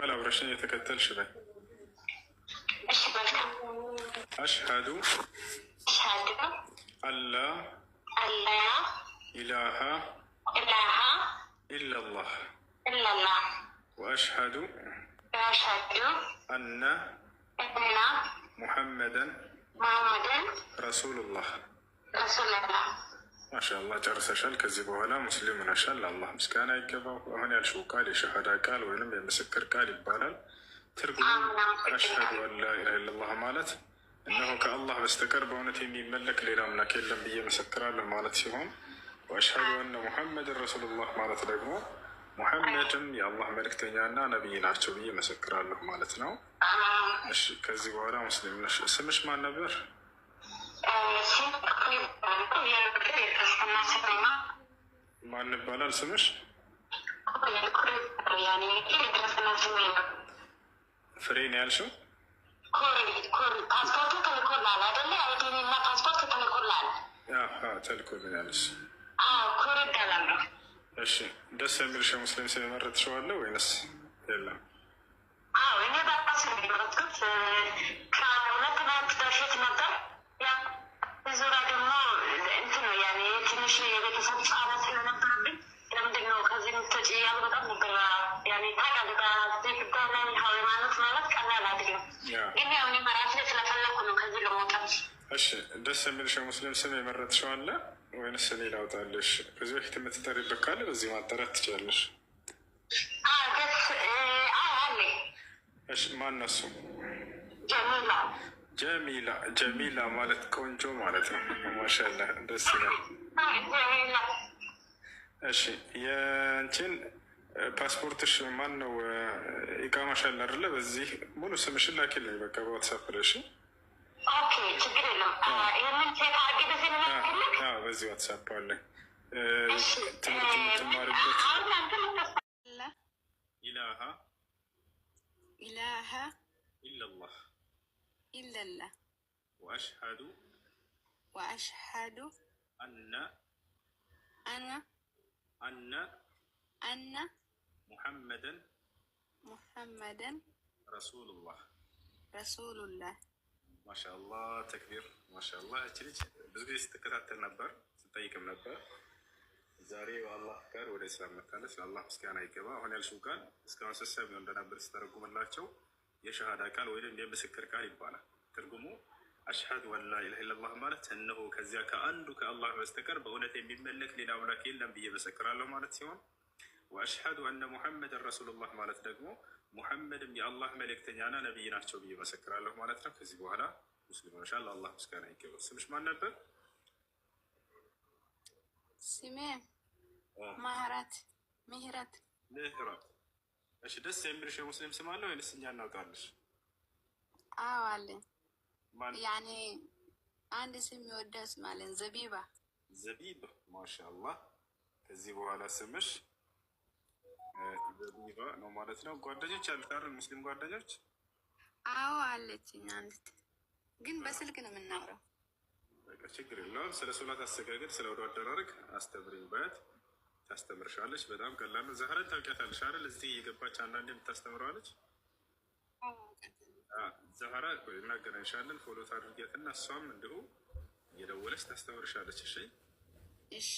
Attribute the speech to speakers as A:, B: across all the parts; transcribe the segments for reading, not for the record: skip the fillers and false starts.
A: ቃል አብረሽን የተከተልሽ በይ። አሽሀዱ አላ ኢላሃ ኢለላህ ወአሽሀዱ አነ ሙሐመደን ረሱሉላህ። ማሻአላህ ጨርሰሻል። ከዚህ በኋላ ሙስሊም ሆነሻል። አላህ ምስጋና ይገባው። አሁን ያልሽው ቃል የሸሃዳ ቃል ወይንም የምስክር ቃል ይባላል። ትርጉሙ አሽሀዱ አን ላ ኢላሃ ኢለላህ ማለት እነሆ ከአላህ በስተቀር በእውነት የሚመለክ ሌላ አምላክ የለም ብዬ መሰክራለሁ ማለት ሲሆን፣ ወአሽሀዱ አነ ሙሐመድን ረሱሉላህ ማለት ደግሞ ሙሐመድም የአላህ መልእክተኛና ነቢይ ናቸው ብዬ መሰክራለሁ ማለት ነው። እሺ፣ ከዚህ በኋላ ሙስሊም ነሽ። ስምሽ ማን ነበር? ማን ይባላል ስምሽ? ፍሬ ነው ያልሽው?
B: ፓስፖርቱ ተልኮላል አይደለ? አይዲና ፓስፖርት ተልኮላል።
A: ተልኮልኛል።
B: ኩር እባላለሁ።
A: እሺ፣ ደስ የሚልሽ ሙስሊም ስም የመረጥሽው አለ ወይንስ የለም?
B: እኔ በራሴ ነው የመረጥኩት። ከሁለት ዓመት በፊት ነበር። ዙራ ደግሞ እንትን ነው ያኔ ትንሽ የቤተሰብ ጫና ስለነበረብኝ ለምንድን ነው ከዚህ ምትወጪ ያሉ በጣም ነበር። ያኔ ታውቃለህ፣ በዚህ ጉዳይ ላይ ሃይማኖት ማለት ቀላል አይደለም። ግን ያው እኔ በራሴ ስለፈለኩ ነው ከዚህ ለመውጣት።
A: እሺ፣ ደስ የሚልሽ ሙስሊም ስም የመረጥሽው አለ ወይንስ እኔ ላውጣልሽ? ከዚህ በፊት የምትጠሪበት ካለ በዚህ ማጣራት ትችላለሽ። እሺ፣ ማን ነው እሱ? ጀሚላ ማለት ቆንጆ ማለት ነው። ማሻአላህ ደስ ይላል። እሺ፣ የአንቺን ፓስፖርትሽ ማን ነው? ኢቃማሽ አለ አይደለ? በዚህ ሙሉ ስምሽን ላኪልኝ በቃ በዋትሳፕ ላይ። እሺ፣
B: ችግር የለም።
A: በዚህ ዋትሳፕ አለኝ። ትምህርት የምትማሪበት ኢላሃ ኢለላህ ወአሽሀዱ አነ ሙሐመደን ረሱሉላህ። ማሻአላህ ተክቢር። ማሻአላህ እቺ ልጅ ብዙ ጊዜ ስትከታተል ነበር፣ ስጠይቅም ነበር። ዛሬ በአላህ ጋር ወደ እስላም መታለች። ለአላህ ምስጋና ይገባ። አሁን ያልሽው ቃል እስካሁን ስሰብ ነው እንደነበር ስተረጉምላቸው የሸሃዳ ቃል ወይም የምስክር ቃል ይባላል። ትርጉሙ አሽሀዱ አን ላ ኢላሃ ኢለላህ ማለት እነሆ ከዚያ ከአንዱ ከአላህ በስተቀር በእውነት የሚመለክ ሌላ አምላክ የለም ብዬ መሰክራለሁ ማለት ሲሆን፣ ወአሽሀዱ አነ ሙሐመድን ረሱሉላህ ማለት ደግሞ ሙሐመድም የአላህ መልእክተኛና ነቢይ ናቸው ብዬ መሰክራለሁ ማለት ነው። ከዚህ በኋላ ሙስሊም ሆነሻል። አላህ ምስጋና ይገባው። ስምሽ ማን ነበር?
C: ስሜ ምህረት።
A: እሺ፣ ደስ የሚልሽ የሙስሊም ስም አለ ወይንስ እኛ እናውጣልሽ?
C: አዎ አለኝ። ያኔ አንድ ስም ይወዳል ስም አለኝ፣ ዘቢባ። ማሻአላህ። ከዚህ በኋላ ስምሽ ዘቢባ ነው ማለት ነው። ጓደኞች አሉሽ አይደል? ሙስሊም ጓደኞች? አዎ አለችኝ አንዲት፣ ግን በስልክ ነው የምናወራው።
A: በቃ ችግር የለውም። ስለ ሶላት አሰጋገድ፣ ስለ ወዶ አደራረግ አስተምሪኝ በት ታስተምርሻለች። በጣም ቀላል ነው። ዛህራ ታውቂያታለሽ አይደል? እዚህ እየገባች አንዳንዴ የምታስተምረዋለች። ዛህራ እናገናኝሻለን። ፎሎ ታድርጊያትና እሷም እንዲሁ እየደወለች ታስተምርሻለች። እሺ፣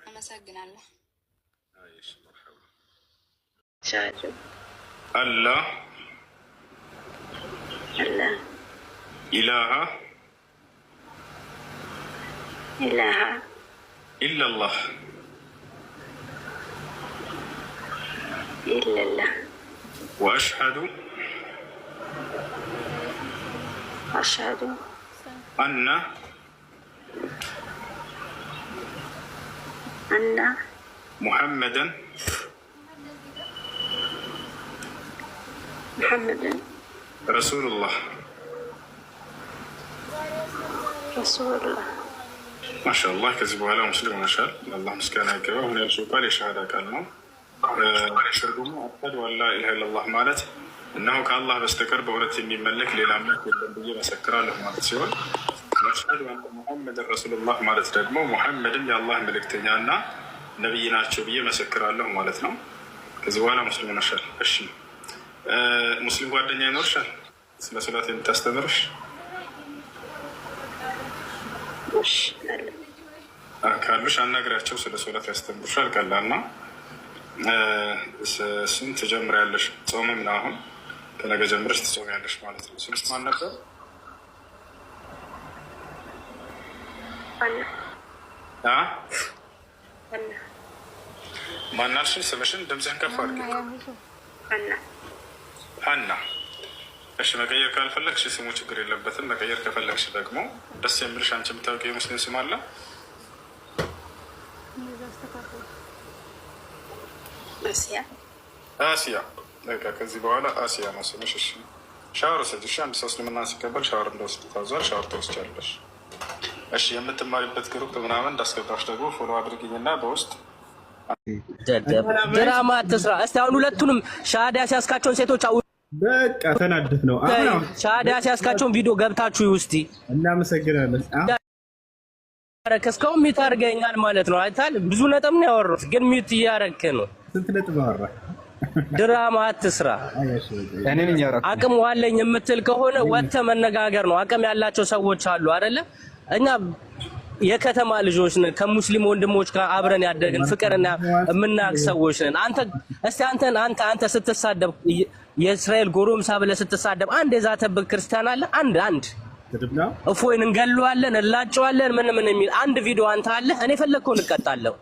C: አመሰግናለሁ።
A: እሺ፣ መርሐባ። አላ ኢላሃ ኢለላህ ወአሽሀዱ አነ ሙሐመደን ረሱሉላህ። ማሻአላህ። ከዚህ በኋላ ሙስሊም ሆነሻል። ለአላህ ምስጋና ይገባ። አሁን ያልሽው ቃል የሸሃዳ ቃል ነው። ትርጉሙ አሽሀዱ አን ላ ኢላሃ ኢለላህ ማለት እነሆ ከአላህ በስተቀር በእውነት የሚመለክ ሌላ አምላክ የለም ብዬ መሰክራለሁ ማለት ሲሆን፣ አሽሀዱ አነ ሙሐመድን ረሱሉላህ ማለት ደግሞ ሙሐመድም የአላህ መልእክተኛ እና ነቢይ ናቸው ብዬ መሰክራለሁ ማለት ነው። ከዚህ በኋላ ሙስሊም ሆነሻል። እሺ ሙስሊም ጓደኛ ይኖርሻል? ስለ ሶላት የምታስተምርሽ ካሉሽ አናግሪያቸው። ስለ ሶላት ያስተምሩሻል። ቀላል ነው። ስንት ትጀምሪያለሽ? ጾምም ነው አሁን ከነገ ጀምረሽ ትጾሚያለሽ ማለት ነው። ስምሽ ማን ነበር? ማናልሽ? ስምሽን ድምፅህን ከፍ አድርጊ። ሀና። እሺ መቀየር ካልፈለግሽ ስሙ ችግር የለበትም። መቀየር ከፈለግሽ ደግሞ ደስ የሚልሽ አንቺ የምታውቂው የሙስሊም ስም አለ? አሲያ። በቃ ከዚህ በኋላ አሲያ ነው ስምሽ። እሺ ሻወር ወሰጅ። እሺ አንድ ሰው እስልምና ሲቀበል ሻወር እንደወስድ ታዟል። ሻወር ትወስጃለሽ። እሺ የምትማሪበት ግሩፕ ምናምን እንዳስገባሽ ደግሞ ፎሎ አድርጊኝና በውስጥ
D: ድራማ አትስራ። እስቲ አሁን ሁለቱንም ሻሃዳ ሲያስካቸውን ሴቶች
E: በቃ ተናደፍ ነው። አሁን
D: ሻሃዳ ሲያስካቸውን ቪዲዮ ገብታችሁ ውስጥ
E: እናመሰግናለን።
D: እስካሁን ሚት አድርገኛል ማለት ነው። አይታል ብዙ ነጥብ ነው ያወሩት፣ ግን ሚት እያረክ ነው።
E: ስንት ነጥብ አወራ?
D: ድራማ አትስራ። አቅም ዋለኝ የምትል ከሆነ ወጥተህ መነጋገር ነው። አቅም ያላቸው ሰዎች አሉ አይደለ? እኛ የከተማ ልጆች ነን፣ ከሙስሊም ወንድሞች ጋር አብረን ያደግን ፍቅርና የምናውቅ ሰዎች ነን። አንተ ስትሳደብ የእስራኤል ጎረምሳ ብለህ ስትሳደብ አንድ የዛተብህ ክርስቲያን አለ? አንድ እፎይን እንገለዋለን እንላጨዋለን ምን የሚል አንድ ቪዲዮ አንተ አለ? እኔ ፈለግከውን እቀጣለሁ።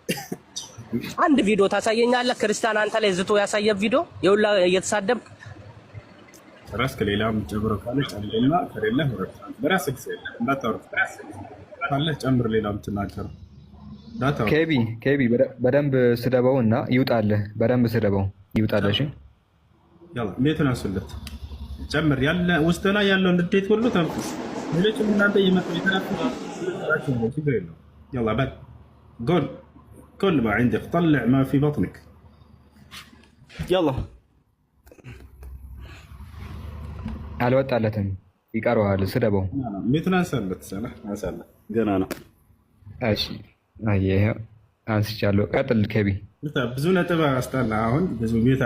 D: አንድ ቪዲዮ ታሳየኛለህ? ክርስቲያን አንተ ላይ ዝቶ ያሳየህ ቪዲዮ የሁላ እየተሳደብክ
E: ራስ ከሌላም ጨምሮ ካለ ጨምርና ከሌለ ወረድ በራስ ግዜ እንዳታወሩ ካለ ጨምር። ሌላም ትናገረው
F: ኬቢ በደንብ ስደበው እና ይውጣልህ። በደንብ ስደበው ይውጣልህ። እሺ
E: ያላ እንዴት ናስለት ጨምር ያለ ውስጥ ላይ ያለው እንዴት ሁሉ ተንፍስ። ሌሎችም እናንተ እየመጡ የተናፈሱ ችግር የለውም። ያላ በል قول كل ما عندك طلع ما في بطنك.
F: يلا አልወጣለትም። ይቀርዋል። ስደበው።
E: ምትናንሰለት ሰላ አሰላ ገና ነው።
F: እሺ አየህ አንስቻለሁ። ቀጥል ኬቢ።
E: ብዙ ነጥብ አስጣላ። አሁን ብዙ ቤት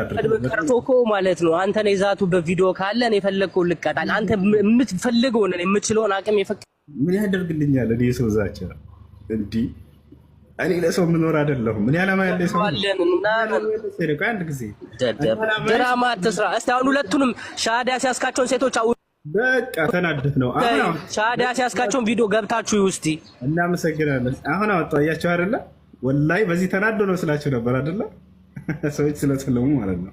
D: ቀርቶኮ ማለት ነው። አንተ ነው ይዛቱ በቪዲዮ ካለ እኔ ፈለግከው ልቀጣል። አንተ የምትፈልገው ነው የምትችለውን አቅም
E: ምን ያደርግልኛል? እኔ ሰው ዛቻ እንዲህ እኔ ለሰው ምኖር አይደለሁም። ምን ያለማ ያለ ሰው አንድ ጊዜ
D: ድራማ አትስራ። እስቲ አሁን ሁለቱንም ሻሃዳ ሲያስካቸውን ሴቶች
E: በቃ ተናደፍ ነው። አሁን
D: ሻሃዳ ሲያስካቸውን ቪዲዮ ገብታችሁ ውስጥ
E: እናመሰግናለን። አሁን አወጣው አያችሁ አይደለ? ወላሂ በዚህ ተናዶ ነው ስላችሁ ነበር አይደለ? ሰዎች ስለሰለሙ ማለት ነው።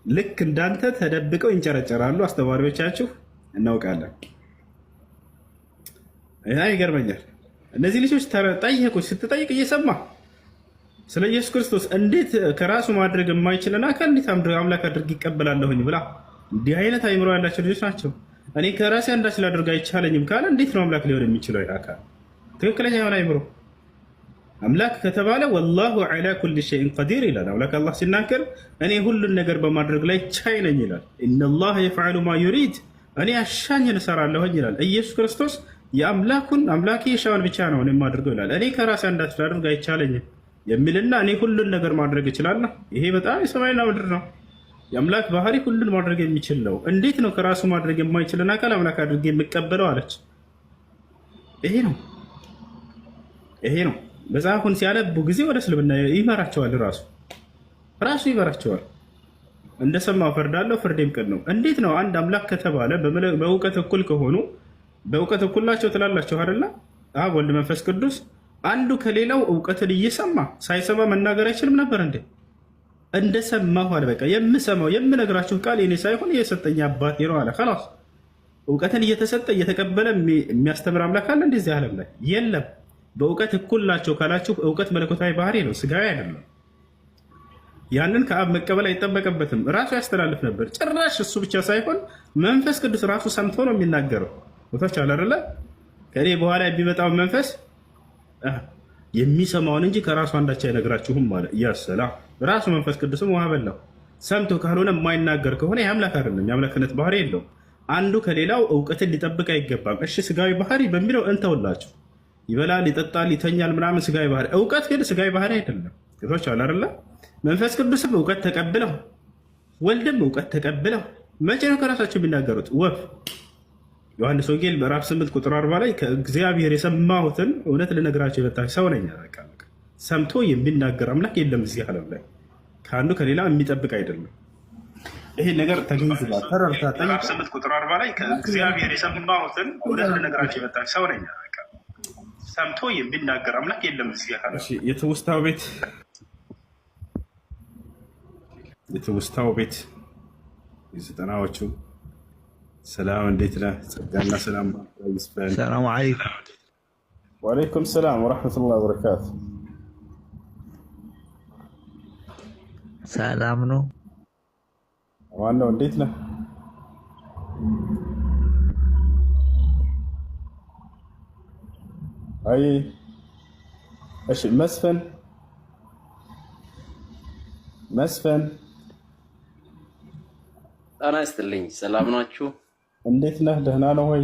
E: ልክ እንዳንተ ተደብቀው ይንጨረጨራሉ አስተማሪዎቻችሁ፣ እናውቃለን። ያ ይገርመኛል። እነዚህ ልጆች ጠየቁ። ስትጠይቅ እየሰማ ስለ ኢየሱስ ክርስቶስ እንዴት ከራሱ ማድረግ የማይችልን አካል እንዴት አምላክ አድርግ ይቀበላለሁኝ ብላ እንዲህ አይነት አይምሮ ያላቸው ልጆች ናቸው። እኔ ከራሴ አንዳች ላድርግ አይቻለኝም ካለ እንዴት ነው አምላክ ሊሆን የሚችለው? አካል ትክክለኛ የሆነ አይምሮ አምላክ ከተባለ ወላሁ ዐላ ኩሊ ሸይኢን ቀዲር ይላል። አምላክ አላህ ሲናገር እኔ ሁሉን ነገር በማድረግ ላይ ቻይ ነኝ ይላል። ኢነላህ የፍዐሉ ማ ዩሪድ፣ እኔ አሻኝን እሰራለሁኝ ይላል። ኢየሱስ ክርስቶስ የአምላኩን አምላኬ የሻውን ብቻ ነው የማድርገው ይላል። እኔ ከራሴ አንዳች ላድርግ አይቻለኝም የሚልና እኔ ሁሉን ነገር ማድረግ እችላለሁ። ይሄ በጣም የሰማይና ምድር ነው። የአምላክ ባህሪ ሁሉን ማድረግ የሚችል ነው። እንዴት ነው ከራሱ ማድረግ የማይችልን አካል አምላክ አድርጌ የምቀበለው አለች። ይሄ ነው መጽሐፉን ሲያነቡ ጊዜ ወደ እስልምና ይመራቸዋል። ራሱ ይመራቸዋል። እንደሰማው ፈርዳለሁ፣ ፍርዴም ቅን ነው። እንዴት ነው አንድ አምላክ ከተባለ በእውቀት እኩል ከሆኑ በእውቀት እኩላቸው ትላላቸው አይደለ? አብ ወልድ መንፈስ ቅዱስ አንዱ ከሌላው እውቀትን እየሰማ ሳይሰማ መናገር አይችልም ነበር እንዴ? እንደሰማሁ አለ። በቃ የምሰማው የምነግራችሁ ቃል የኔ ሳይሆን የሰጠኝ አባቴ ነው አለ። خلاص እውቀትን እየተሰጠ እየተቀበለ የሚያስተምር አምላክ አለ እንደዚህ ዓለም ላይ የለም። በእውቀት እኩል ናቸው ካላችሁ እውቀት መለኮታዊ ባህሪ ነው፣ ስጋዊ አይደለም። ያንን ከአብ መቀበል አይጠበቅበትም፣ ራሱ ያስተላልፍ ነበር። ጭራሽ እሱ ብቻ ሳይሆን መንፈስ ቅዱስ ራሱ ሰምቶ ነው የሚናገረው። ቦታች አለ አይደለ? ከኔ በኋላ የሚመጣው መንፈስ የሚሰማውን እንጂ ከራሱ አንዳች አይነግራችሁም ማለት ያሰላም። ራሱ መንፈስ ቅዱስም ውሃ በላው። ሰምቶ ካልሆነ የማይናገር ከሆነ የአምላክ አይደለም፣ የአምላክነት ባህሪ የለውም። አንዱ ከሌላው እውቀትን ሊጠብቅ አይገባም። እሺ ስጋዊ ባህሪ በሚለው እንተውላችሁ። ይበላል፣ ይጠጣል፣ ይተኛል ምናምን ስጋዊ ባህሪ። እውቀት ግን ስጋዊ ባህሪ አይደለም። ቶች አለ አይደለ? መንፈስ ቅዱስም እውቀት ተቀብለው ወልድም እውቀት ተቀብለው መቼ ነው ከራሳቸው የሚናገሩት? ወፍ ዮሐንስ ወንጌል ምዕራፍ 8 ቁጥር 40 ላይ ከእግዚአብሔር የሰማሁትን እውነት ልነግራቸው የመጣ ሰው ነኝ። ሰምቶ የሚናገር አምላክ የለም እዚህ ዓለም ላይ ከአንዱ ከሌላ የሚጠብቅ አይደለም። ይሄ ነገር ተገንዝባ ተረርታ ምዕራፍ 8 ቁጥር 40 ላይ ከእግዚአብሔር የሰማሁትን እውነት ልነግራቸው የመጣ ሰው ነኝ። ሰምቶ የሚናገር አምላክ የለም እዚህ ዓለም። የትውስታው ቤት የዘጠናዎቹ ሰላም እንዴት ነህ? ጸጋና ሰላም ይስፈን።
G: ሰላም አለይኩም።
E: ወአለይኩም ሰላም ወራህመቱላሂ ወበረካቱ።
G: ሰላም ነው።
E: ዋናው እንዴት ነህ? አይ እሺ፣ መስፈን
H: ጤና ይስጥልኝ። ሰላም ናችሁ?
E: እንዴት ነህ? ደህና ነው ወይ?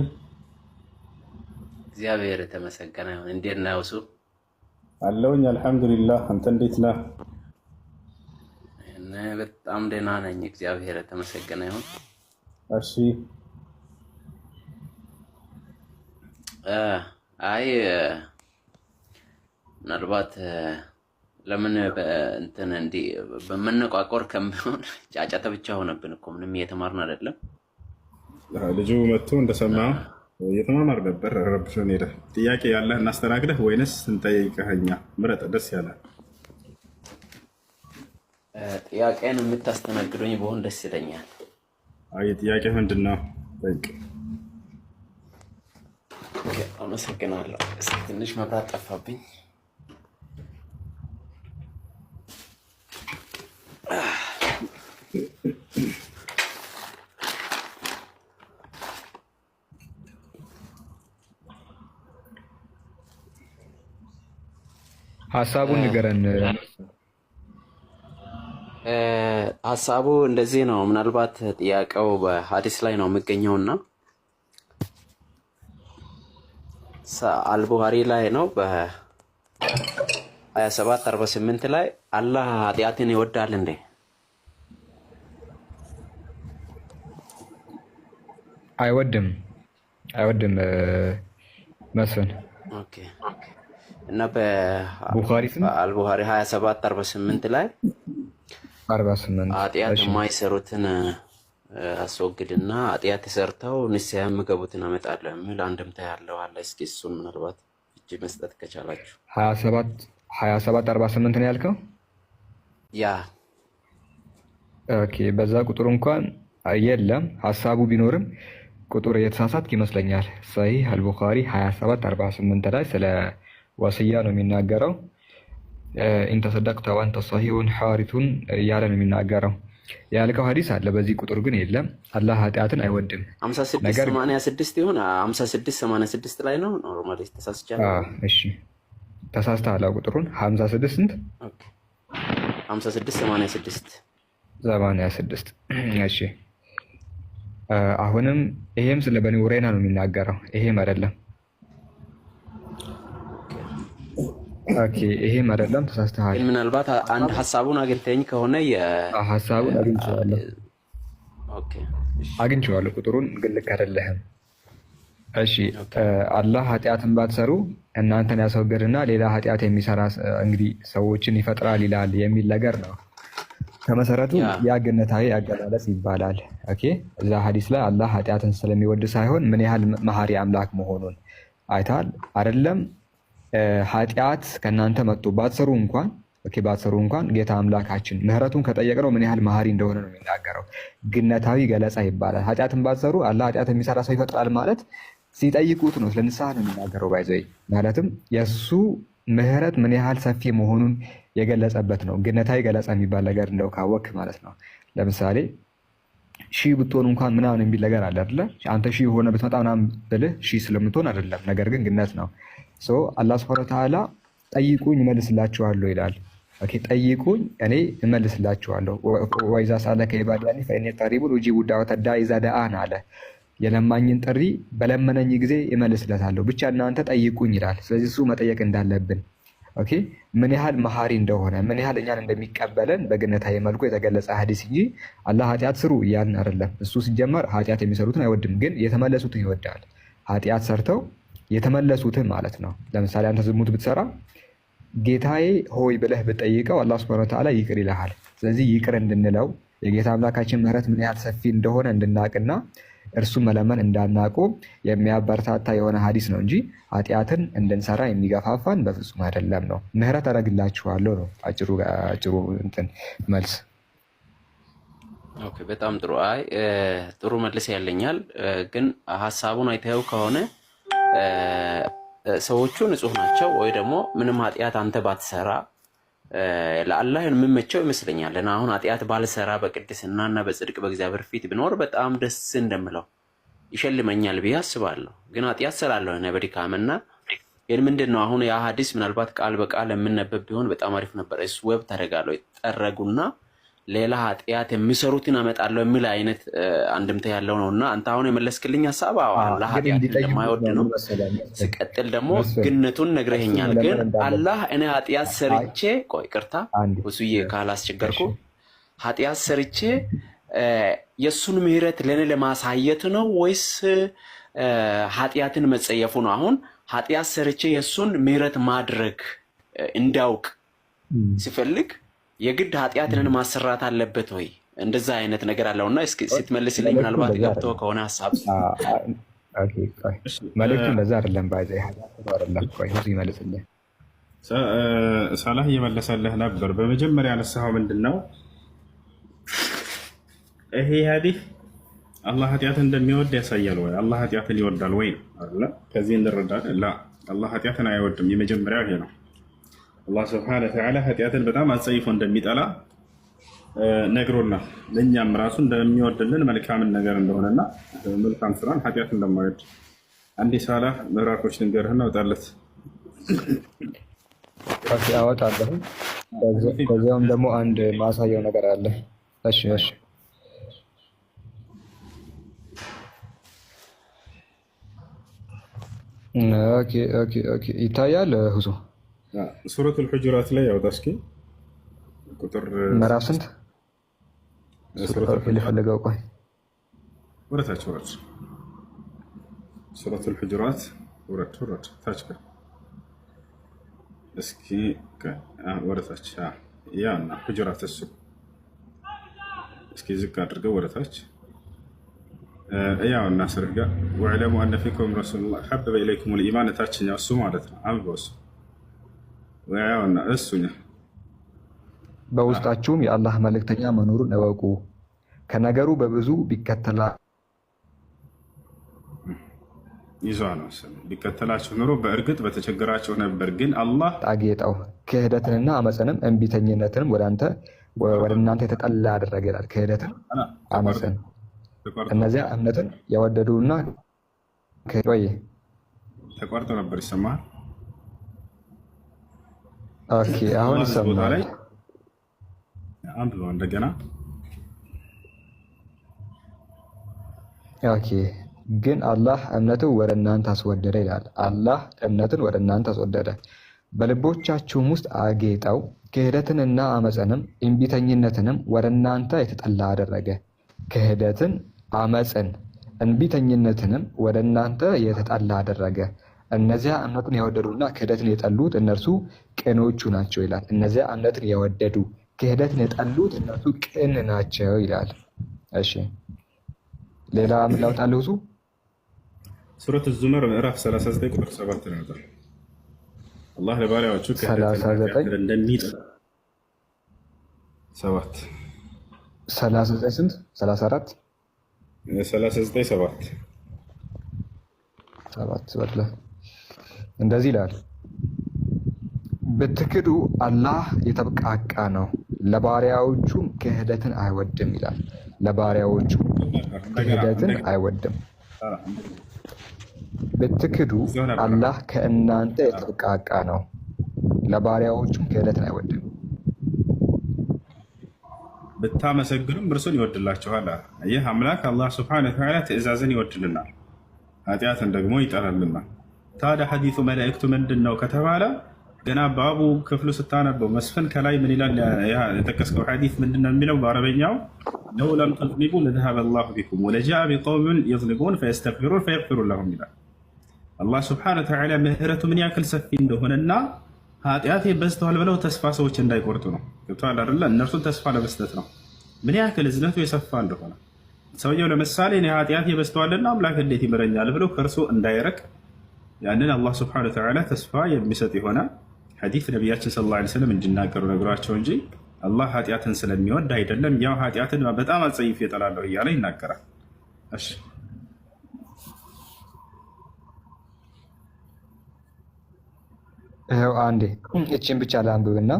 H: እግዚአብሔር የተመሰገነ ይሁን። እንዴት ነህ እሱ?
E: አለሁኝ አልሐምዱሊላህ። አንተ እንዴት ነህ?
H: እኔ በጣም ደህና ነኝ። እግዚአብሔር የተመሰገነ ይሁን።
E: እሺ
H: አይ ምናልባት ለምን እንትን እንዲህ በመነቋቆር ከሚሆን ጫጫታ ብቻ ሆነብን እኮ ምንም እየተማርን አይደለም።
E: ልጁ መጥቶ እንደሰማ እየተማማር ነበር። ረብሽን ሄደ። ጥያቄ ያለህ እናስተናግደህ ወይንስ እንጠይቅህኛ? ምረጥ፣ ደስ ያለ
H: ጥያቄን የምታስተናግዱኝ በሆን ደስ ይለኛል።
E: አይ ጥያቄ ምንድን ነው? ጠይቅ።
H: አመሰግናለሁ። ትንሽ መብራት ጠፋብኝ።
F: ሀሳቡን ንገረን።
H: ሀሳቡ እንደዚህ ነው። ምናልባት ጥያቄው በሀዲስ ላይ ነው የሚገኘውና አልቡኻሪ ላይ ነው በ2748 ላይ አላህ ኃጢአትን ይወዳል እንዴ?
F: አይወድም መስፍን።
H: ኦኬ። እና በአልቡኻሪ 2748 ላይ
F: 48
H: ኃጢአት የማይሰሩትን አስወግድና ኃጢአት ሰርተው ንስሐ የሚገቡትን አመጣለሁ የሚል አንድምታ ያለው አለ። እስኪ እሱን ምናልባት እጅ መስጠት ከቻላችሁ።
F: 2748 ነው ያልከው?
H: ያ
F: ኦኬ። በዛ ቁጥር እንኳን የለም። ሀሳቡ ቢኖርም ቁጥር የተሳሳትክ ይመስለኛል። ሰሂህ አልቡኻሪ 2748 ላይ ስለ ወስያ ነው የሚናገረው። ኢንተሰደቅተ ወአንተ ሰሂሁን ሐሪቱን እያለ ነው የሚናገረው። ያልከው ሀዲስ አለ፣ በዚህ ቁጥር ግን የለም። አላህ ኃጢአትን አይወድም።
H: 5686 ይሁን 5686 ላይ ነው። ኖርማሊ ተሳስቻለሁ።
F: እሺ ተሳስተሃል። ቁጥሩን 56 ስንት?
H: ኦኬ 5686
F: እሺ አሁንም ይሄም ስለ በኒ ኡረይና ነው የሚናገረው። ይሄም አይደለም። ኦኬ ይሄም አይደለም፣ ተሳስተሃል።
H: ምናልባት አንድ ሐሳቡን አግኝተኝ ከሆነ
F: ሐሳቡን አግኝቼዋለሁ።
H: ኦኬ
F: አግኝቼዋለሁ። ቁጥሩን ግን ልክ አይደለህም። እሺ አላህ ኃጢአትን ባትሰሩ እናንተን ያስወግድና ሌላ ኃጢአት የሚሰራ እንግዲህ ሰዎችን ይፈጥራል ይላል የሚል ነገር ነው። ከመሰረቱ የአገነታዊ አገላለጽ ይባላል። ኦኬ እዛ ሀዲስ ላይ አላህ ኃጢአትን ስለሚወድ ሳይሆን ምን ያህል መሐሪ አምላክ መሆኑን አይታል አይደለም። ኃጢአት ከእናንተ መጥቶ ባትሰሩ እንኳን ጌታ አምላካችን ምህረቱን ከጠየቅነው ምን ያህል መሐሪ እንደሆነ ነው የሚናገረው። ግነታዊ ገለጻ ይባላል። ኃጢአትን ባትሰሩ አላህ ኃጢአት የሚሰራ ሰው ይፈጥራል ማለት ሲጠይቁት ነው። ስለንስሐ ነው የሚናገረው። ባይዘይ ማለትም የእሱ ምህረት ምን ያህል ሰፊ መሆኑን የገለጸበት ነው። ግነታዊ ገለጻ የሚባል ነገር እንደው ካወክ ማለት ነው። ለምሳሌ ሺህ ብትሆን እንኳን ምናምን የሚል ነገር አለ አይደለ? አንተ ሺህ ሆነ ብትመጣ ምናምን ብልህ ሺህ ስለምትሆን አይደለም፣ ነገር ግን ግነት ነው። አላህ ሱብሓነሁ ወተዓላ ጠይቁኝ እመልስላችኋለሁ ይላል። ኦኬ ጠይቁኝ እኔ እመልስላችኋለሁ። ወኢዛ ሰአለከ ዒባዲ አኒ ፈኢኒ ቀሪቡን ኡጂቡ ዳዕወተ ዳዒ ኢዛ ደዓን አለ። የለማኝን ጥሪ በለመነኝ ጊዜ እመልስለታለሁ፣ ብቻ እናንተ ጠይቁኝ ይላል። ስለዚህ እሱ መጠየቅ እንዳለብን ኦኬ ምን ያህል መሐሪ እንደሆነ ምን ያህል እኛን እንደሚቀበለን በገነታዊ መልኩ የተገለጸ ሐዲስ እንጂ አላህ ኃጢአት ስሩ እያልን አይደለም። እሱ ሲጀመር ኃጢአት የሚሰሩትን አይወድም፣ ግን የተመለሱትን ይወዳል። ኃጢአት ሰርተው የተመለሱትን ማለት ነው። ለምሳሌ አንተ ዝሙት ብትሰራ ጌታዬ ሆይ ብለህ ብትጠይቀው አላህ ሱብሓነሁ ወተዓላ ይቅር ይልሃል። ስለዚህ ይቅር እንድንለው የጌታ አምላካችን ምህረት ምን ያህል ሰፊ እንደሆነ እንድናቅና እርሱን መለመን እንዳናቆም የሚያበረታታ የሆነ ሐዲስ ነው እንጂ ኃጢአትን እንድንሰራ የሚገፋፋን በፍጹም አይደለም ነው። ምህረት አደርግላችኋለሁ ነው አጭሩ እንትን መልስ።
H: ኦኬ በጣም ጥሩ። አይ ጥሩ መልስ ያለኛል። ግን ሀሳቡን አይተኸው ከሆነ ሰዎቹ ንጹህ ናቸው ወይ ደግሞ ምንም ኃጢአት አንተ ባትሰራ ለአላህ የምመቸው ይመስለኛል። እና አሁን ኃጢአት ባልሰራ በቅድስናና በጽድቅ በእግዚአብሔር ፊት ብኖር በጣም ደስ እንደምለው ይሸልመኛል ብዬ አስባለሁ። ግን ኃጢአት ስላለሁ እኔ በድካምና ግን ምንድነው አሁን ያ ሐዲስ ምናልባት ቃል በቃል የምነበብ ቢሆን በጣም አሪፍ ነበር። እሱ ወብ ተደጋለው ይጠረጉና ሌላ ኃጢአት የሚሰሩትን አመጣለሁ የሚል አይነት አንድምታ ያለው ነውና አንተ አሁን የመለስክልኝ ሐሳብ አላህ ኃጢአት እንደማይወድ ነው። ሲቀጥል ደግሞ ግነቱን ነግረኸኛል። ግን አላህ እኔ ኃጢአት ሰርቼ ቆይ ቅርታ ወሱዬ ካላስቸገርኩ ኃጢአት ሰርቼ የሱን ምህረት ለኔ ለማሳየት ነው ወይስ ኃጢአትን መጸየፉ ነው? አሁን ኃጢአት ሰርቼ የሱን ምህረት ማድረግ እንዳውቅ ሲፈልግ የግድ ኃጢአትን ማሰራት አለበት ወይ? እንደዛ አይነት ነገር አለውና እስኪ ስትመልስልኝ ምናልባት ገብቶ ከሆነ ሐሳብ
F: ኦኬ ቆይ መልእክቱ እንደዛ አይደለም ባይዘ አይደለም። ቆይ ሁሉ ይመልስልኝ።
E: ሳላህ እየመለሰልህ ነበር። በመጀመሪያ ያነሳኸው ምንድነው ይሄ ሐዲስ አላህ ኃጢአትን እንደሚወድ ያሳያል ወይ? አላህ ኃጢአትን ይወዳል ወይ አይደል? ከዚህ እንረዳለን። ላ አላህ ኃጢአትን አይወድም። የመጀመሪያው ይሄ ነው። አላህ ስብሐነሁ ወተዓላ ኃጢአትን በጣም አጸይፎ እንደሚጠላ ነግሮናል። ለእኛም ራሱ እንደሚወድልን መልካምን ነገር እንደሆነና መልካም ስራን ኃጢአትን እንደማይወድ አንዴ ሳላህ ምዕራፎች ልንገርህና አውጣለት።
F: ኦኬ አወጣለሁ። ከዚያም ደግሞ አንድ ማሳየው ነገር አለ። እሺ እሺ ኦኬ ኦኬ ኦኬ ይታያል። ሁሱ
E: ሱረቱል ሁጁራት ላይ ያውጣ እስኪ ቁጥር
F: ምዕራፍ ስንት ሱረቱል ፈልገው ቆይ
E: ወረታች ወረድ ሱረቱል ሁጁራት ወረድ ታች እስኪ ወረታች ያና ሁጁራት እሱ እስኪ ዝቅ አድርገው ወረታች ያውና ስርጋ ወዕለሙ አነ ፊኩም ረሱሉላህ ሐበበ ኢለይኩሙል ኢማን ታችኛው እሱ ማለት ነው። አንበስ ያውና እሱኛ
F: በውስጣችሁም የአላህ መልእክተኛ መኖሩን እወቁ። ከነገሩ በብዙ
E: ቢከተላችሁ ኑሮ በእርግጥ በተቸገራችሁ ነበር። ግን አላህ
F: አጌጠው ክህደትንና አመፅንም እንቢተኝነትንም ወደ እናንተ የተጠላ አደረገ ይላል። ክህደትን አመፅን እነዚያ እምነትን የወደዱና ወይ
E: ተቋርጦ ነበር ይሰማል።
F: ኦኬ አሁን ይሰማል።
E: አንብበው እንደገና።
F: ኦኬ ግን አላህ እምነትን ወደ እናንተ አስወደደ ይላል። አላህ እምነትን ወደ እናንተ አስወደደ፣ በልቦቻችሁም ውስጥ አጌጠው ክህደትንና አመፅንም እንቢተኝነትንም ወደ እናንተ የተጠላ አደረገ። ክህደትን አመፅን እንቢተኝነትንም ወደ እናንተ የተጠላ አደረገ። እነዚያ እምነትን የወደዱና ክህደትን የጠሉት እነርሱ ቅኖቹ ናቸው ይላል። እነዚያ እምነትን የወደዱ ክህደትን የጠሉት እነርሱ ቅን ናቸው ይላል። እሺ ሌላ ምን ላውጣልህ? ብዙ
E: ሱረት ዙመር ምዕራፍ 39 ቁጥር 7 ነው ያለው። አላህ ለባሪያዎቹ ክህደትን እንደሚጠላ
F: 39 ስንት 34
E: 39
F: 7 በለ እንደዚህ ይላል። ብትክዱ አላህ የተብቃቃ ነው፣ ለባሪያዎቹም ክህደትን አይወድም ይላል። ለባሪያዎቹ ክህደትን አይወድም። ብትክዱ አላህ ከእናንተ የተብቃቃ ነው፣ ለባሪያዎቹም ክህደትን አይወድም።
E: ብታመሰግኑም እርሱን ይወድላችኋል። ይህ አምላክ አላህ ሱብሓነሁ ወተዓላ ትእዛዝን ይወድልናል፣ ኃጢአትን ደግሞ ይጠላልናል። ታዲያ ሐዲሱ መላእክቱ ምንድን ነው ከተባለ ገና ባቡ ክፍሉ ስታነበው መስፍን ከላይ ምን ይላል? የጠቀስከው ሐዲስ ምንድነው የሚለው በአረበኛው? ለው ለም ተዝሊሙ ለዘሀበ አላሁ ቢኩም ወለጃአ ቢቀውሚን የዝሊሙን ፈየስተግፊሩን ፈየግፊሩ ለሁም ይላል። አላህ ስብሐነሁ ወተዓላ ምህረቱ ምን ያክል ሰፊ እንደሆነና ኃጢአቴ በዝተዋል ብለው ተስፋ ሰዎች እንዳይቆርጡ ነው። ገብቶሃል አይደለ? እነርሱን ተስፋ ለመስጠት ነው ምን ያክል እዝነቱ የሰፋ እንደሆነ። ሰውየው ለምሳሌ እኔ ኃጢአቴ በዝተዋልና አምላክ እንዴት ይምረኛል ብሎ ከእርሱ እንዳይረቅ ያንን አላህ ስብሐነሁ ወተዓላ ተስፋ የሚሰጥ የሆነ ሐዲስ ነቢያችን ሰለላሁ ዐለይሂ ወሰለም እንዲናገሩ ነግሯቸው እንጂ አላህ ኃጢአትን ስለሚወድ አይደለም። ያው ኃጢአትን በጣም አጸይፍ እጠላለሁ እያለ ይናገራል። እሺ
F: ይኸው አንዴ እቺን ብቻ ላንብብና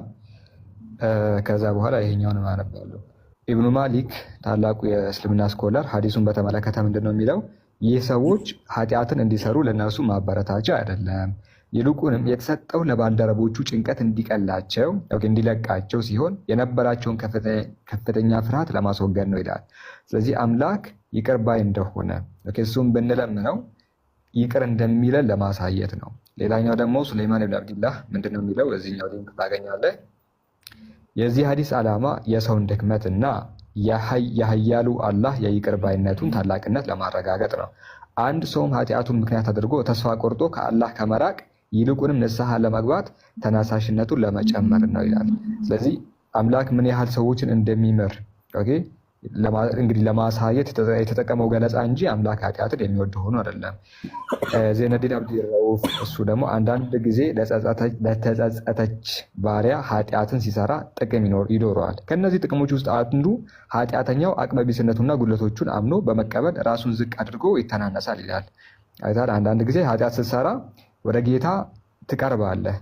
F: ከዛ በኋላ ይሄኛውን አነባለሁ። ኢብኑ ማሊክ ታላቁ የእስልምና ስኮላር ሐዲሱን በተመለከተ ምንድን ነው የሚለው? ይህ ሰዎች ኃጢአትን እንዲሰሩ ለእነርሱ ማበረታቻ አይደለም፣ ይልቁንም የተሰጠው ለባልደረቦቹ ጭንቀት እንዲቀላቸው እንዲለቃቸው ሲሆን የነበራቸውን ከፍተኛ ፍርሃት ለማስወገድ ነው ይላል። ስለዚህ አምላክ ይቅር ባይ እንደሆነ እሱም ብንለምነው ይቅር እንደሚለን ለማሳየት ነው። ሌላኛው ደግሞ ሱለይማን ብን አብድላህ ምንድነው የሚለው? በዚህኛው ሊንክ ታገኛለህ። የዚህ ሐዲስ ዓላማ የሰውን ድክመት እና የኃያሉ አላህ የይቅር ባይነቱን ታላቅነት ለማረጋገጥ ነው። አንድ ሰውም ኃጢአቱን ምክንያት አድርጎ ተስፋ ቆርጦ ከአላህ ከመራቅ ይልቁንም ንስሐ ለመግባት ተነሳሽነቱን ለመጨመር ነው ይላል። ስለዚህ አምላክ ምን ያህል ሰዎችን እንደሚምር እንግዲህ ለማሳየት የተጠቀመው ገለጻ እንጂ አምላክ ኃጢአትን የሚወድ ሆኖ አይደለም። ዜነዲን አብዲረውፍ እሱ ደግሞ አንዳንድ ጊዜ ለተጸጸተች ባሪያ ኃጢአትን ሲሰራ ጥቅም ይኖረዋል። ከእነዚህ ጥቅሞች ውስጥ አንዱ ኃጢአተኛው አቅመቢስነቱና ጉድለቶቹን አምኖ በመቀበል ራሱን ዝቅ አድርጎ ይተናነሳል ይላል። አይታል አንዳንድ ጊዜ ኃጢአት ስትሰራ ወደ ጌታ ትቀርባለህ፣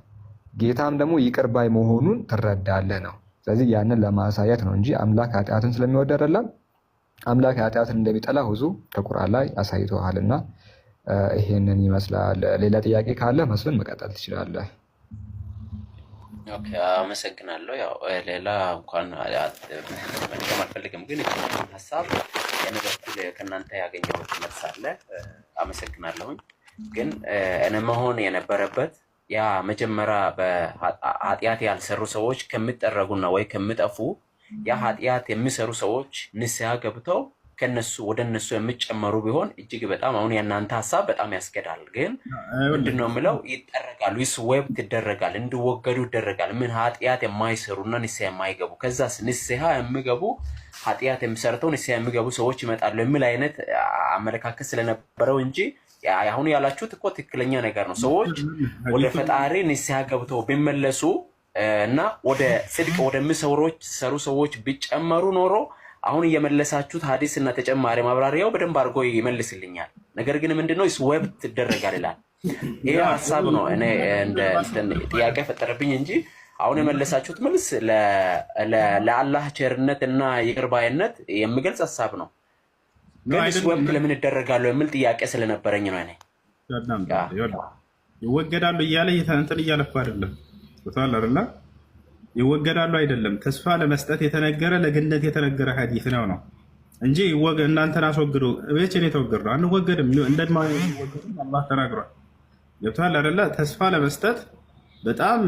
F: ጌታም ደግሞ ይቅር ባይ መሆኑን ትረዳለህ ነው። ስለዚህ ያንን ለማሳየት ነው እንጂ አምላክ ኃጢአትን ስለሚወድ አይደለም። አምላክ ኃጢአትን እንደሚጠላ ብዙ ከቁርአን ላይ አሳይተዋልና ይሄንን ይመስላል። ሌላ ጥያቄ ካለ መስፍን መቀጠል ትችላለህ።
H: ኦኬ፣ አመሰግናለሁ። ያው ሌላ እንኳን መድገም አልፈልግም፣ ግን ሀሳብ የነበርኩት ከእናንተ ያገኘሁት መልስ አለ። አመሰግናለሁኝ። ግን እኔ መሆን የነበረበት ያ መጀመሪያ በኃጢአት ያልሰሩ ሰዎች ከሚጠረጉና ወይ ከሚጠፉ ያ ኃጢአት የሚሰሩ ሰዎች ንስሐ ገብተው ከነሱ ወደ እነሱ የሚጨመሩ ቢሆን እጅግ በጣም አሁን የእናንተ ሀሳብ በጣም ያስገዳል። ግን ምንድነው የምለው? ይጠረጋሉ፣ ይስወብት ይደረጋል፣ እንዲወገዱ ይደረጋል። ምን ኃጢአት የማይሰሩና ንስሐ የማይገቡ ከዛስ ንስሐ የሚገቡ ኃጢአት የሚሰርተው ንስሐ የሚገቡ ሰዎች ይመጣሉ የሚል አይነት አመለካከት ስለነበረው እንጂ አሁን ያላችሁት እኮ ትክክለኛ ነገር ነው። ሰዎች ወደ ፈጣሪ ንስሐ ገብተው ቢመለሱ እና ወደ ጽድቅ ወደሚሰሩ ሰዎች ቢጨመሩ ኖሮ አሁን እየመለሳችሁት ሐዲስ እና ተጨማሪ ማብራሪያው በደንብ አድርጎ ይመልስልኛል። ነገር ግን ምንድነው ይስወብት ይደረጋል ይላል። ይሄ ሐሳብ ነው እኔ እንደ ጥያቄ ፈጠረብኝ እንጂ አሁን የመለሳችሁት መልስ ለአላህ ቸርነት እና ይቅር ባይነት የሚገልጽ ሐሳብ ነው። ግን ይስወብት ለምን ይደረጋሉ የሚል ጥያቄ ስለነበረኝ ነው። እኔ
E: ይወገዳሉ እያለ እንትን እያለኩ አይደለም። ወታላ አይደለ? ይወገዳሉ አይደለም። ተስፋ ለመስጠት የተነገረ ለገነት የተነገረ ሐዲስ ነው እንጂ እናንተን አስወግዱ እቤት ነው የተወገዱ አንወገድም። እንደማይወገድም አላህ ተናግሯል። ገብቶሃል አይደለ? ተስፋ ለመስጠት በጣም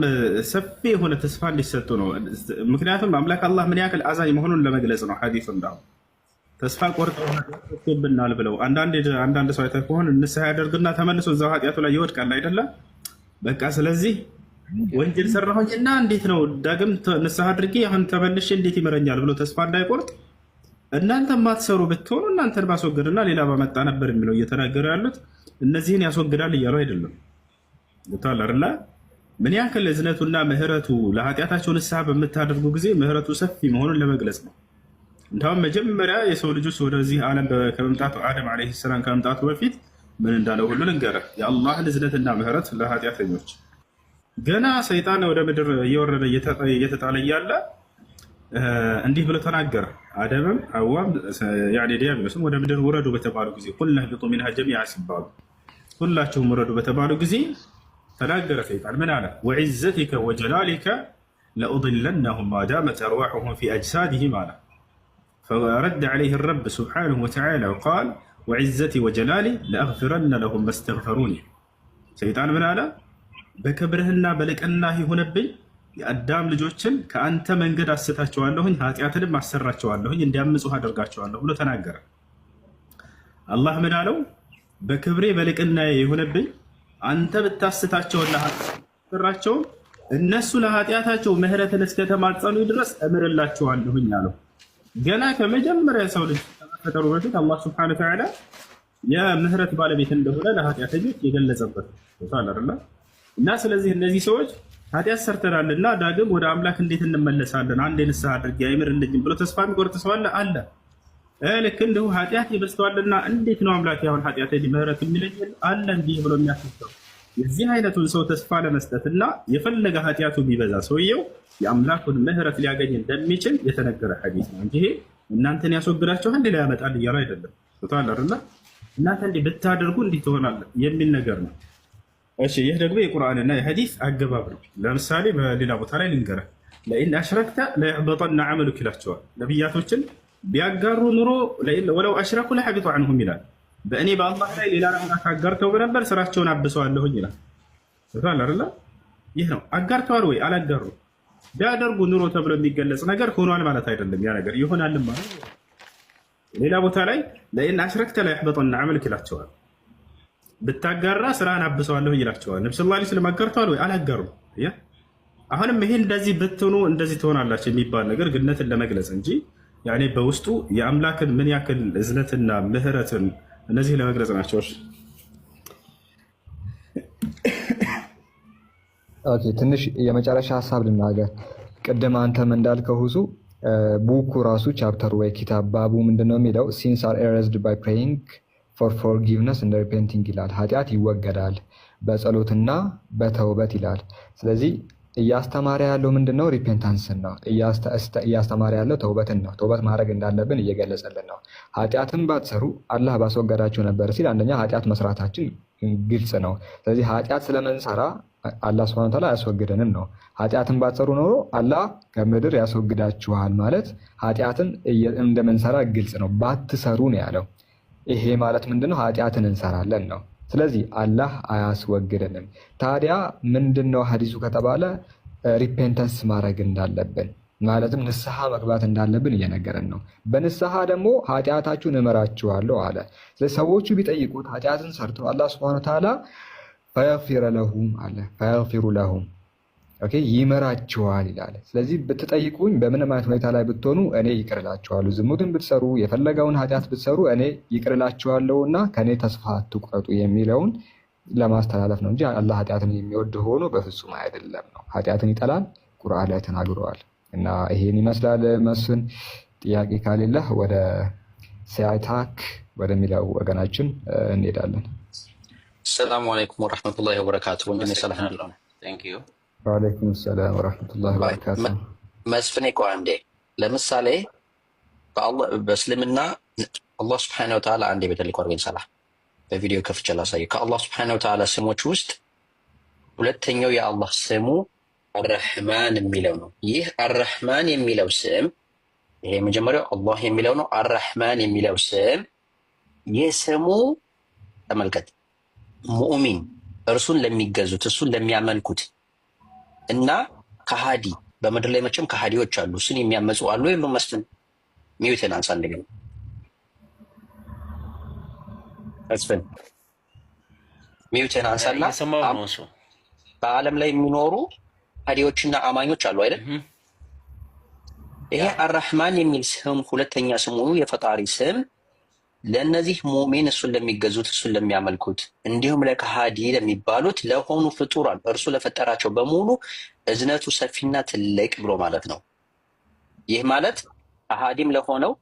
E: ሰፊ የሆነ ተስፋ እንዲሰጡ ነው። ምክንያቱም አምላክ አላህ ምን ያክል አዛኝ መሆኑን ለመግለጽ ነው። ሐዲሱ እንዳው ተስፋ ቆርጠውብናል ብለው አንዳንድ ሰው አይተህ ከሆነ ንስሐ ያደርግና ተመልሶ እዛው ኃጢአቱ ላይ ይወድቃል አይደለም? በቃ ስለዚህ ወንጀል ሰራሁኝና እንዴት ነው ዳግም ንስሐ አድርጌ አሁን ተመልሼ እንዴት ይመረኛል ብሎ ተስፋ እንዳይቆርጥ እናንተ ማትሰሩ ብትሆኑ እናንተን ባስወገድና ሌላ ባመጣ ነበር የሚለው እየተናገሩ ያሉት እነዚህን ያስወግዳል እያሉ አይደለም። ገብቶሃል አይደለ? ምን ያክል እዝነቱና ምህረቱ ለኃጢአታቸው ንስሐ በምታደርጉ ጊዜ ምህረቱ ሰፊ መሆኑን ለመግለጽ ነው። እንደውም መጀመሪያ የሰው ልጆች ወደዚህ ዓለም ከመምጣቱ አደም ዓለይሂ ሰላም ከመምጣቱ በፊት ምን እንዳለው ሁሉ ልንገርህ። የአላህን እዝነትና ምህረት ለኃጢአተኞች ገና ሰይጣን ወደ ምድር እየወረደ እየተጣለ እያለ እንዲህ ብሎ ተናገረ። አደምም ሐዋም ዲያብሎስም ወደ ምድር ውረዱ በተባሉ ጊዜ ቁልና ህቢጡ ሚንሃ ጀሚዓ ሲባሉ ሁላችሁም ውረዱ በተባሉ ጊዜ ተናገረ ሰይጣን ምን አለ? ወዒዘቲከ ወጀላሊከ ለኡድለነሁም ማዳመት አርዋሑሁም ፊ አጅሳድህም አለ። فرد عليه الرب سبحانه وتعالى وقال وعزتي وجلالي لأغفرن لهم ما استغفروني. سيطان من هذا በክብርህና በልቅናህ ይሁንብኝ የአዳም ልጆችን ከአንተ መንገድ አስታቸዋለሁኝ፣ ኃጢአትንም አሰራቸዋለሁኝ፣ እንዲያምፁ አደርጋቸዋለሁ ብሎ ተናገረ። አላህ ምን አለው? በክብሬ በልቅናዬ ይሁንብኝ አንተ ብታስታቸውና ሰራቸውን እነሱ ለኃጢአታቸው ምህረትን እስከተማጸኑ ድረስ እምርላቸዋለሁኝ አለው። ገና ከመጀመሪያ ሰው ልጅ ከመፈጠሩ በፊት አላህ ሱብሓነሁ ወተዓላ የምህረት ባለቤት እንደሆነ ለኃጢአተኞች የገለጸበት ቦታ አይደለ? እና ስለዚህ እነዚህ ሰዎች ኃጢአት ሰርተናልና ዳግም ወደ አምላክ እንዴት እንመለሳለን? አንድ የንስሐ አድርጌ አይምርልኝም ብሎ ተስፋ የሚቆርጥ ሰው አለ። ልክ እንዲሁ ኃጢአት ይበስተዋልና እንዴት ነው አምላክ ያሁን ኃጢአት ምህረት የሚለኝ አለ እንዲህ ብሎ የሚያስሰው የዚህ አይነቱን ሰው ተስፋ ለመስጠት እና የፈለገ ኃጢአቱ ቢበዛ ሰውየው የአምላኩን ምህረት ሊያገኝ እንደሚችል የተነገረ ሐዲስ ነው እንጂ ይሄ እናንተን ያስወግዳችኋል ሌላ ያመጣል እያሉ አይደለም። ቶታለርና እናንተ እንዲህ ብታደርጉ እንዲህ ትሆናለህ የሚል ነገር ነው። እሺ ይህ ደግሞ የቁርአንና የሐዲስ አገባብ ነው። ለምሳሌ በሌላ ቦታ ላይ ልንገርህ፣ ለኢን አሽረክተ ለየሕበጠነ ዐመሉክ ይላቸዋል። ነቢያቶችን ቢያጋሩ ኑሮ ወለው አሽረኩ ለሐቢጠ ዐንሁም ይላል። በእኔ በአላህ ላይ ሌላ አምላክ አጋርተው በነበር ስራቸውን አብሰዋለሁኝ ይላል። አይደለ? ይህ ነው። አጋርተዋል ወይ አላጋሩ? ቢያደርጉ ኑሮ ተብሎ የሚገለጽ ነገር ሆኗል ማለት አይደለም። ያ ነገር ይሆናል ማለት ነው። ሌላ ቦታ ላይ ለኢን አሽረክተ ለየሕበጠነ ዐመሉክ ይላቸዋል። ብታጋራ ስራን አብሰዋለሁ ይላቸዋል። ነብዩ ሰለላሁ ዐለይሂ ወሰለም አጋርተዋል ወይ አላጋሩ? አሁንም ይሄ እንደዚህ ብትሆኑ እንደዚህ ትሆናላችሁ የሚባል ነገር ግነትን ለመግለጽ እንጂ ያኔ በውስጡ የአምላክን ምን ያክል እዝነትና ምህረትን እነዚህ ለመግለጽ ናቸው።
F: ኦኬ ትንሽ የመጨረሻ ሀሳብ ልናገር። ቅድም አንተም እንዳልከው ሁሱ ቡኩ ራሱ ቻፕተር ወይ ኪታብ ባቡ ምንድነው የሚለው? ሲንስ አር ኤረዝድ ባይ ፕሬይንግ ፎር ፎርጊቭነስ እንደ ሪፔንቲንግ ይላል። ኃጢአት ይወገዳል በጸሎትና በተውበት ይላል። ስለዚህ እያስተማረ ያለው ምንድነው? ሪፔንታንስን ነው እያስተማረ ያለው ተውበትን ነው። ተውበት ማድረግ እንዳለብን እየገለጸልን ነው። ኃጢአትን ባትሰሩ አላህ ባስወገዳችሁ ነበር ሲል አንደኛ ኃጢአት መስራታችን ግልጽ ነው። ስለዚህ ኃጢአት ስለምንሰራ አላህ ሱብሓነሁ ወተዓላ አያስወግደንም ነው። ኃጢአትን ባትሰሩ ኖሮ አላህ ከምድር ያስወግዳችኋል ማለት ኃጢአትን እንደምንሰራ ግልጽ ነው። ባትሰሩ ነው ያለው። ይሄ ማለት ምንድነው? ኃጢአትን እንሰራለን ነው። ስለዚህ አላህ አያስወግደንም። ታዲያ ምንድነው ሐዲሱ ከተባለ ሪፔንተንስ ማድረግ እንዳለብን ማለትም ንስሐ መግባት እንዳለብን እየነገረን ነው። በንስሐ ደግሞ ኃጢአታችሁን እመራችኋለሁ አለ። ስለዚህ ሰዎቹ ቢጠይቁት ኃጢአትን ሰርተው አላህ ሱብሓነሁ ወተዓላ ፈየግፊረ ለሁም አለ። ፈየግፊሩ ለሁም ኦኬ ይመራችኋል ይላል። ስለዚህ ብትጠይቁኝ በምንም አይነት ሁኔታ ላይ ብትሆኑ እኔ ይቅርላችኋለሁ። ዝሙትን ብትሰሩ የፈለገውን ኃጢአት ብትሰሩ እኔ ይቅርላችኋለሁና ከኔ ተስፋ አትቁረጡ የሚለውን ለማስተላለፍ ነው እንጂ አላህ ኃጢአትን የሚወድ ሆኖ በፍጹም አይደለም ነው። ኃጢአትን ይጠላል፣ ቁርአን ላይ ተናግረዋል። እና ይሄን ይመስላል። መስፍን ጥያቄ ካሌለህ ወደ ሲያታክ ወደሚለው ወገናችን እንሄዳለን።
G: ሰላም አለይኩም ወራህመቱላሂ ወበረካቱ። ወንድሜ ሰላም ነው። ቴንክ ዩ
F: ወአለይኩም ሰላም ወራህመቱላሂ ወበረካቱ።
G: መስፍኔ እኮ አንዴ ለምሳሌ በእስልምና አላህ ሱብሓነሁ ወተዓላ አንዴ በተልኮ አርገን ሰላም በቪዲዮ ከፍቼ ላሳየው። ከአላህ ሱብሓነሁ ወተዓላ ስሞች ውስጥ ሁለተኛው የአላህ ስሙ አርረሕማን የሚለው ነው። ይህ አርረሕማን የሚለው ስም ይሄ መጀመሪያው አላህ የሚለው ነው። አርረሕማን የሚለው ስም ይህ ስሙ ተመልከት፣ ሙእሚን እርሱን ለሚገዙት እሱን ለሚያመልኩት እና ከሃዲ በምድር ላይ መቼም ከሃዲዎች አሉ። እሱን የሚያመፁ አሉ የሉም? መስፍን ሚዩትን አንሳ እንደገና። መስፍን ሚዩትን አንሳና በዓለም ላይ የሚኖሩ ከሃዲዎችና አማኞች አሉ አይደል? ይሄ አርረሕማን የሚል ስም ሁለተኛ ስሙ የፈጣሪ ስም ለእነዚህ ሙእሚን እሱን ለሚገዙት እሱን ለሚያመልኩት እንዲሁም ለከሃዲ ለሚባሉት ለሆኑ ፍጡራን እርሱ ለፈጠራቸው በሙሉ እዝነቱ ሰፊና ትልቅ ብሎ ማለት ነው። ይህ ማለት ከሃዲም ለሆነው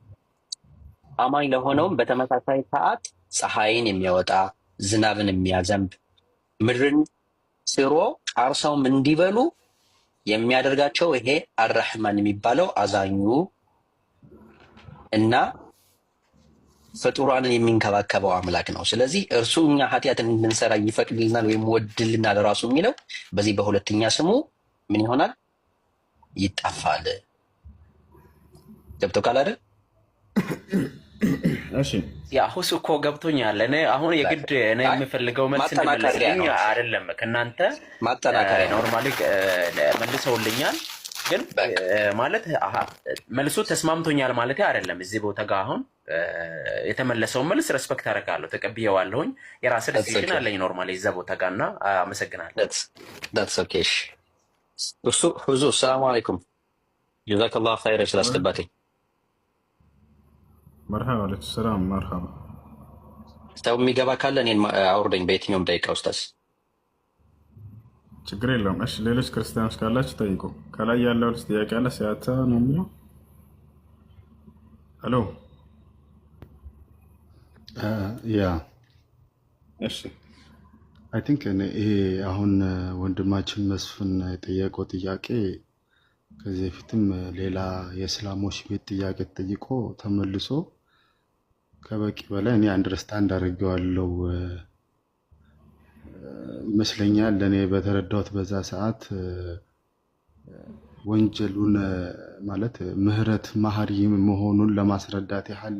G: አማኝ ለሆነውም በተመሳሳይ ሰዓት ፀሐይን የሚያወጣ ዝናብን የሚያዘንብ ምድርን ስሮ አርሰውም እንዲበሉ የሚያደርጋቸው ይሄ አርረሕማን የሚባለው አዛኙ እና ፍጡራንን የሚንከባከበው አምላክ ነው። ስለዚህ እርሱ እኛ ኃጢአትን እንድንሰራ ይፈቅድልናል ወይም ወድልናል ራሱ የሚለው በዚህ በሁለተኛ ስሙ ምን ይሆናል? ይጠፋል። ገብቶካል አይደል?
E: እሺ
H: ያ ሁሱ እኮ ገብቶኛል። እኔ አሁን የግድ እኔ የምፈልገው መልስ እንዲመለስልኝ አይደለም ከእናንተ
G: ማጠናከሪያ
H: ኖርማሊ መልሰውልኛል። ግን ማለት መልሱ ተስማምቶኛል ማለት አይደለም። እዚህ ቦታ ጋር አሁን የተመለሰውን መልስ ሬስፔክት አደርጋለሁ፣ ተቀብዬዋለሁኝ። የራስ ዲሲሽን አለኝ ኖርማሊ እዛ ቦታ ጋር እና አመሰግናለሁ።
G: ዳትስ ኦኬ። እሱ ሁዙ ሰላም አለይኩም ጀዛከላሁ ኸይር ስላስገባተኝ።
E: መርሐባ አለይኩም ሰላም መርሐባ።
G: ሰው የሚገባ ካለ እኔን አውርደኝ በየትኛውም ደቂቃ ኡስታዝ።
E: ችግር የለውም። እሺ ሌሎች ክርስቲያኖች ካላችሁ ጠይቁ። ከላይ ያለው ጥያቄ አለ ሲያታ ነው የሚለው። ሄሎ
I: ያ
E: እሺ
I: አይ ቲንክ ይሄ አሁን ወንድማችን መስፍን የጠየቀው ጥያቄ ከዚህ በፊትም ሌላ የእስላሞች ቤት ጥያቄ ጠይቆ ተመልሶ ከበቂ በላይ እኔ አንደርስታንድ አድርጌዋለሁ ይመስለኛል። ለእኔ በተረዳሁት በዛ ሰዓት ወንጀሉን ማለት ምህረት ማህሪ መሆኑን ለማስረዳት ያህል